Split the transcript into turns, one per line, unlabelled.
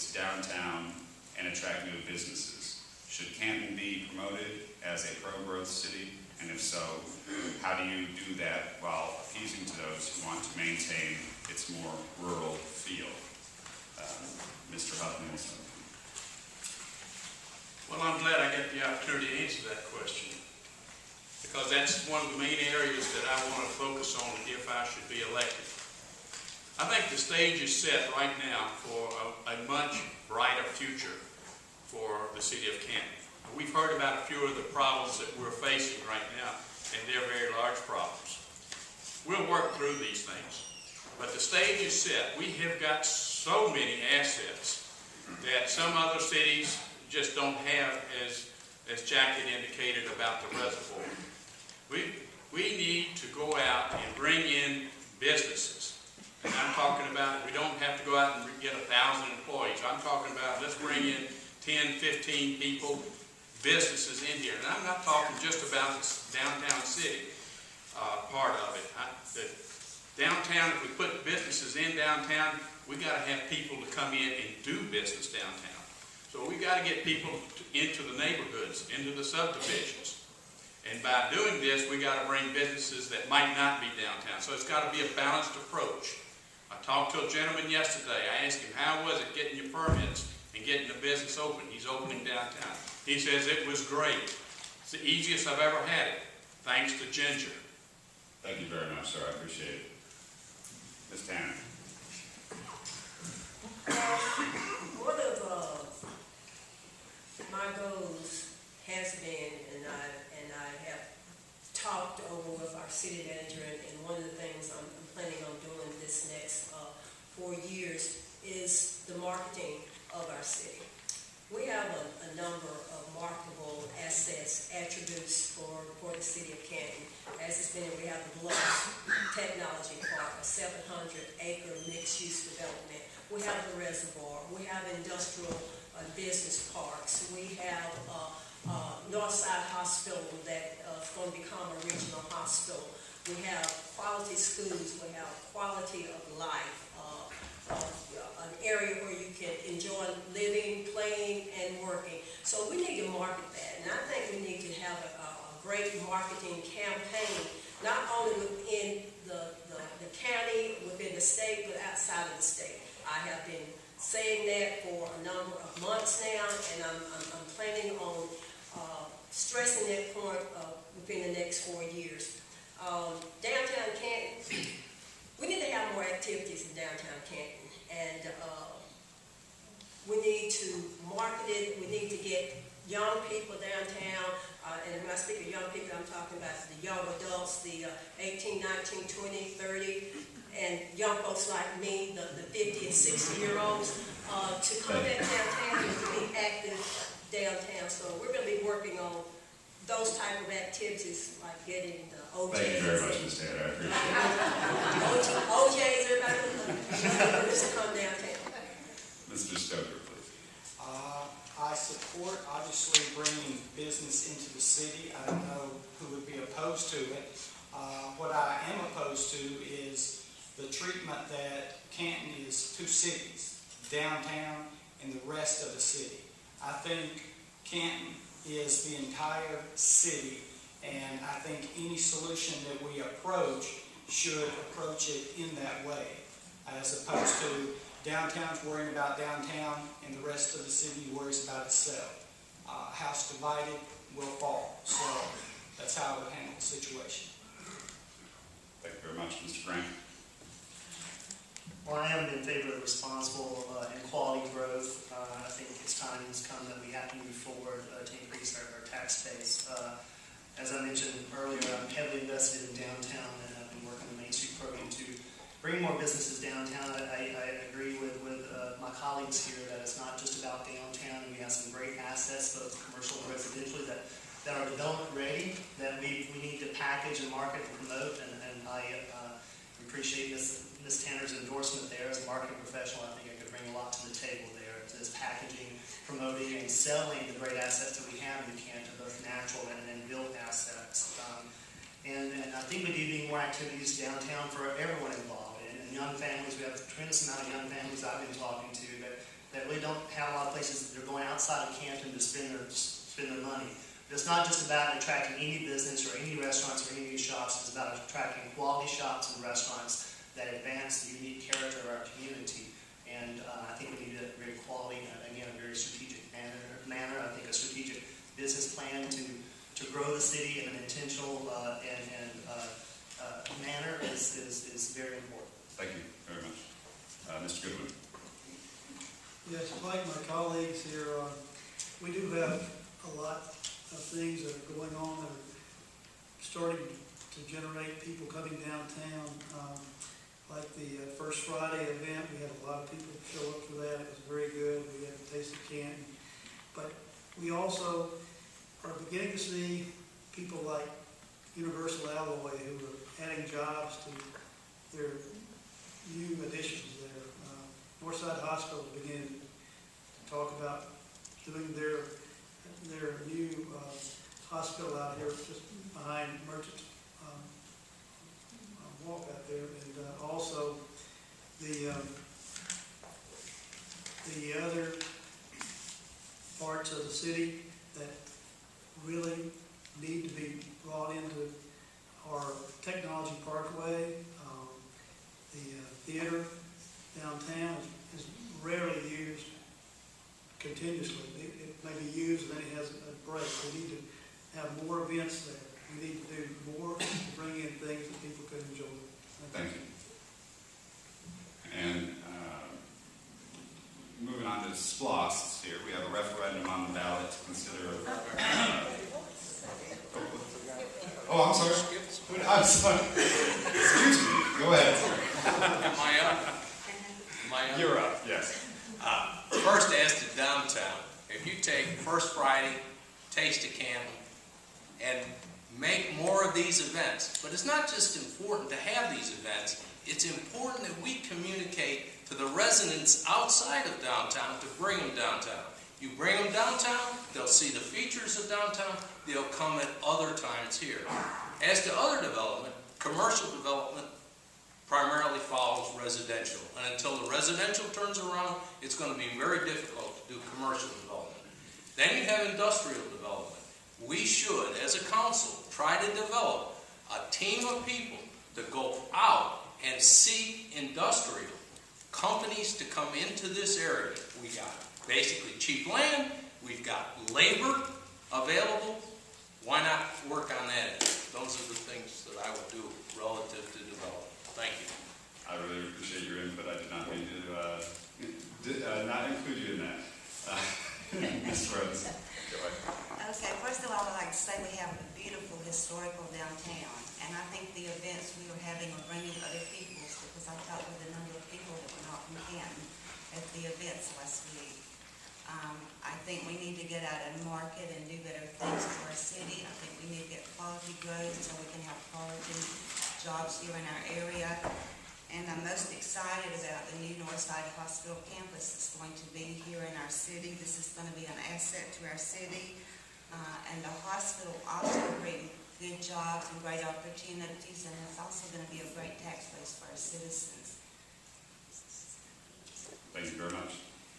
its downtown and attract new businesses? Should Canton be promoted as a pro-growth city? And if so, how do you do that while appeasing to those who want to maintain its more rural feel? Mr. Huffman.
Well, I'm glad I got the opportunity to answer that question, because that's one of the main areas that I want to focus on if I should be elected. I think the stage is set right now for a much brighter future for the city of Canton. We've heard about a few of the problems that we're facing right now, and they're very large problems. We'll work through these things, but the stage is set. We have got so many assets that some other cities just don't have, as Jack had indicated about the reservoir. We need to go out and bring in businesses. And I'm talking about, we don't have to go out and get 1,000 employees. I'm talking about, let's bring in 10, 15 people, businesses in here. And I'm not talking just about the downtown city part of it. The downtown, if we put businesses in downtown, we got to have people to come in and do business downtown. So we got to get people into the neighborhoods, into the subdivisions. And by doing this, we got to bring businesses that might not be downtown. So it's got to be a balanced approach. I talked to a gentleman yesterday. I asked him, how was it getting your permits and getting the business open? He's opening downtown. He says it was great. It's the easiest I've ever had it, thanks to Ginger.
Thank you very much, sir. I appreciate it. Ms. Tanner.
One of my goals has been, and I have talked over with our city manager, and one of the things I'm planning on doing this next 4 years is the marketing of our city. We have a number of marketable assets, attributes for the city of Canton. As it's been, we have the Bluffs Technology Park, a 700-acre mixed-use development. We have the reservoir. We have industrial business parks. We have Northside Hospital that is going to become a regional hospital. We have quality schools. We have quality of life. An area where you can enjoy living, playing, and working. So we need to market that. And I think we need to have a great marketing campaign, not only within the county, within the state, but outside of the state. I have been saying that for a number of months now, and I'm planning on stressing that point within the next 4 years. Downtown Canton, we need to have more activities in downtown Canton, and we need to market it. We need to get young people downtown, and when I speak of young people, I'm talking about the young adults, the 18, 19, 20, 30, and young folks like me, the 50 and 60-year-olds, to come back downtown and to be active downtown. So we're going to be working on those type of activities, like getting the OJs.
Thank you very much, Ms. Tanner. I appreciate it.
OJs, everybody to come downtown.
Mr. Stoker, please.
I support, obviously, bringing business into the city. I don't know who would be opposed to it. What I am opposed to is the treatment that Canton is two cities, downtown and the rest of the city. I think Canton is the entire city, and I think any solution that we approach should approach it in that way, as opposed to downtown's worrying about downtown and the rest of the city worries about itself. House divided will fall. So that's how I would handle the situation.
Thank you very much, Mr. Frank.
Well, I am in favor of responsible and quality growth. I think it's time has come that we have to move forward to increase our tax base. As I mentioned earlier, I'm heavily invested in downtown, and I've been working on the Main Street program to bring more businesses downtown. I agree with my colleagues here that it's not just about downtown. We have some great assets, both commercial and residentially, that are development ready, that we need to package and market and promote, and I appreciate Ms. Tanner's endorsement there. As a marketing professional, I think I could bring a lot to the table there, to this packaging, promoting, and selling the great assets that we have in Canton, both natural and built assets. And I think we need to be more activities downtown for everyone involved. And young families, we have a tremendous amount of young families I've been talking to that really don't have a lot of places that they're going outside of Canton to spend their money. But it's not just about attracting any business or any restaurants or any new shops. It's about attracting quality shops and restaurants that advance the unique character of our community. And I think we need a very quality, again, a very strategic manner. I think a strategic business plan to grow the city in an intentional manner is very important.
Thank you very much. Mr. Goodwin.
Yes, like my colleagues here, we do have a lot of things that are going on that are starting to generate people coming downtown. Like the First Friday event, we had a lot of people show up for that. It was very good. We had a taste of Canton. But we also are beginning to see people like Universal Alloy who are adding jobs to their new additions there. Northside Hospital is beginning to talk about doing their new hospital out here just behind Merchant Walk out there, and also the other parts of the city that really need to be brought into our Technology Parkway. The theater downtown is rarely used continuously. It may be used and then it has a break. We need to have more events there. We need to do more to bring in things that people can enjoy.
Thank you. And moving on to SPLOST here, we have a referendum on the ballot to consider. Oh, I'm sorry. I'm sorry. Excuse me. Go ahead.
Am I up? Am I up?
You're up. Yes.
First, as to downtown, if you take First Friday, Taste of Canton, and make more of these events, but it's not just important to have these events, it's important that we communicate to the residents outside of downtown to bring them downtown. You bring them downtown, they'll see the features of downtown, they'll come at other times here. As to other development, commercial development primarily follows residential. And until the residential turns around, it's going to be very difficult to do commercial development. Then you have industrial development. We should, as a council, try to develop a team of people to go out and seek industrial companies to come into this area. We got basically cheap land, we've got labor available. Why not work on that? Those are the things that I would do relative to development. Thank you.
I really appreciate your input. I did not mean to not include you in that. Ms. Rhodes, go ahead.
Okay, first of all, I'd like to say we have a beautiful historical downtown, and I think the events we were having are bringing other peoples, because I talked with a number of people that were not from Canton at the events last week. I think we need to get out and market and do better things for our city. I think we need to get quality growth so we can have quality jobs here in our area. And I'm most excited about the new Northside Hospital campus that's going to be here in our city. This is going to be an asset to our city. And the hospital also brings good jobs and great opportunities, and it's also going to be a great tax base for our citizens.
Thank you very much.